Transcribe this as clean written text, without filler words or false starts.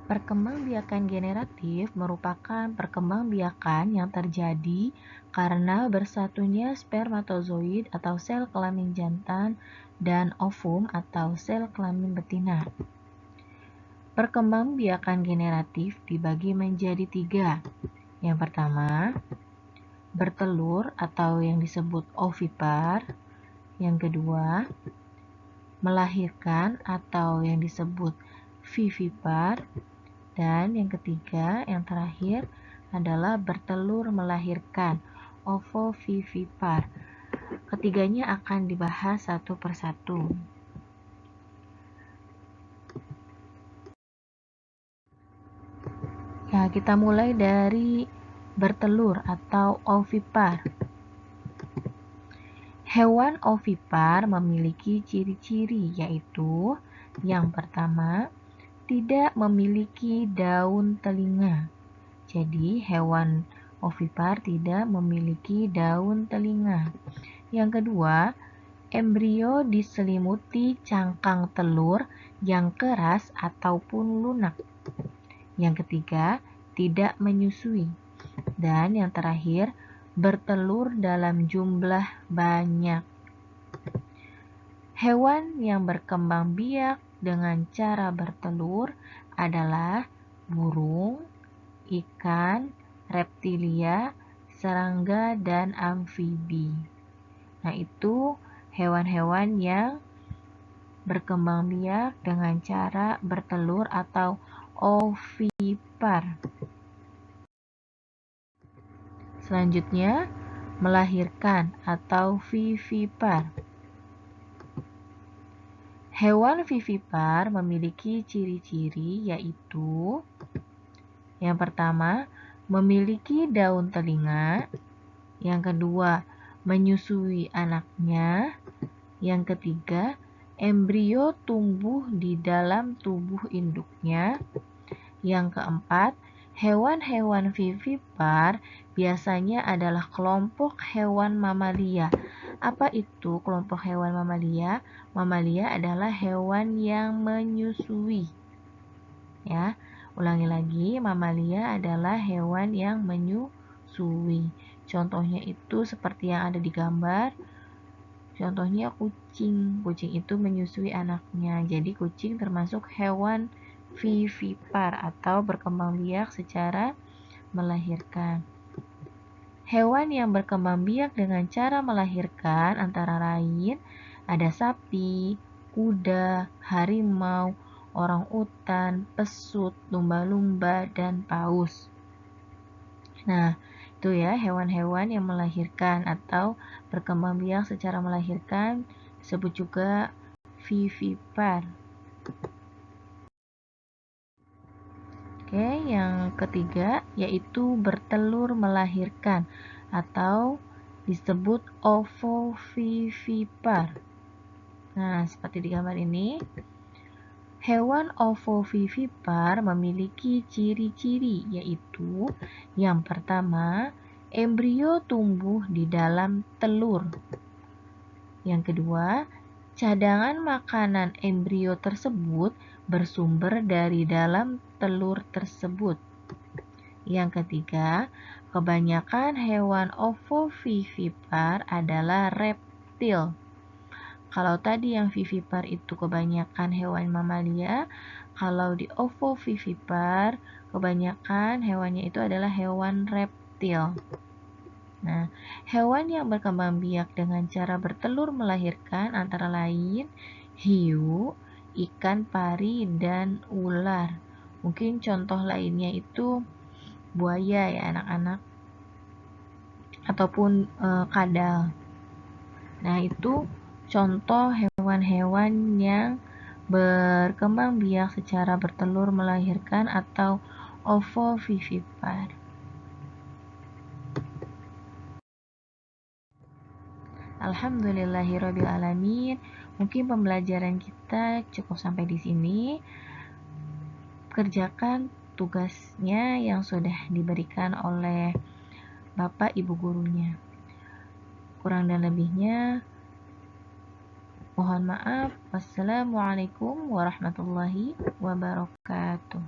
Perkembangbiakan generatif merupakan perkembangbiakan yang terjadi karena bersatunya spermatozoid atau sel kelamin jantan dan ovum atau sel kelamin betina. Perkembangbiakan generatif dibagi menjadi 3. Yang pertama, bertelur atau yang disebut ovipar. Yang kedua, melahirkan atau yang disebut vivipar. Dan yang ketiga, yang terakhir adalah bertelur melahirkan, ovovivipar. Ketiganya akan dibahas satu persatu. Ya, kita mulai dari bertelur atau ovipar. Hewan ovipar memiliki ciri-ciri, yaitu yang pertama, tidak memiliki daun telinga. Jadi, hewan ovipar tidak memiliki daun telinga. Yang kedua, embrio diselimuti cangkang telur yang keras ataupun lunak. Yang ketiga, tidak menyusui. Dan yang terakhir, bertelur dalam jumlah banyak. Hewan yang berkembang biak dengan cara bertelur adalah burung, ikan, reptilia, serangga, dan amfibi. Nah, itu hewan-hewan yang berkembang biak dengan cara bertelur atau ovipar. Selanjutnya, melahirkan atau vivipar. Hewan vivipar memiliki ciri-ciri, yaitu yang pertama, memiliki daun telinga. Yang kedua, menyusui anaknya. Yang ketiga, embrio tumbuh di dalam tubuh induknya. Yang keempat, hewan-hewan vivipar biasanya adalah kelompok hewan mamalia. Apa itu kelompok hewan mamalia? Mamalia adalah hewan yang menyusui. Ya, ulangi lagi, mamalia adalah hewan yang menyusui. Contohnya itu seperti yang ada di gambar. Contohnya kucing. Kucing itu menyusui anaknya. Jadi kucing termasuk hewan vivipar atau berkembang biak secara melahirkan. Hewan yang berkembang biak dengan cara melahirkan antara lain ada sapi, kuda, harimau, orang utan, pesut, lumba-lumba, dan paus. Nah, itu ya hewan-hewan yang melahirkan atau berkembang biak secara melahirkan disebut juga vivipar. Oke, yang ketiga yaitu bertelur melahirkan atau disebut ovovivipar. Nah, seperti di gambar ini, hewan ovovivipar memiliki ciri-ciri, yaitu yang pertama, embrio tumbuh di dalam telur. Yang kedua, cadangan makanan embrio tersebut bersumber dari dalam telur tersebut. Yang ketiga, kebanyakan hewan ovovivipar adalah reptil. Kalau tadi yang vivipar itu kebanyakan hewan mamalia, kalau di ovovivipar kebanyakan hewannya itu adalah hewan reptil. Nah, hewan yang berkembang biak dengan cara bertelur melahirkan antara lain hiu, ikan pari, dan ular. Mungkin contoh lainnya itu buaya ya anak-anak, ataupun kadal. Nah, itu contoh hewan-hewan yang berkembang biak secara bertelur melahirkan atau ovovivipar. Alhamdulillahirrabbilalamin. Mungkin pembelajaran kita cukup sampai di sini. Kerjakan tugasnya yang sudah diberikan oleh Bapak Ibu gurunya. Kurang dan lebihnya mohon maaf. Wassalamualaikum warahmatullahi wabarakatuh.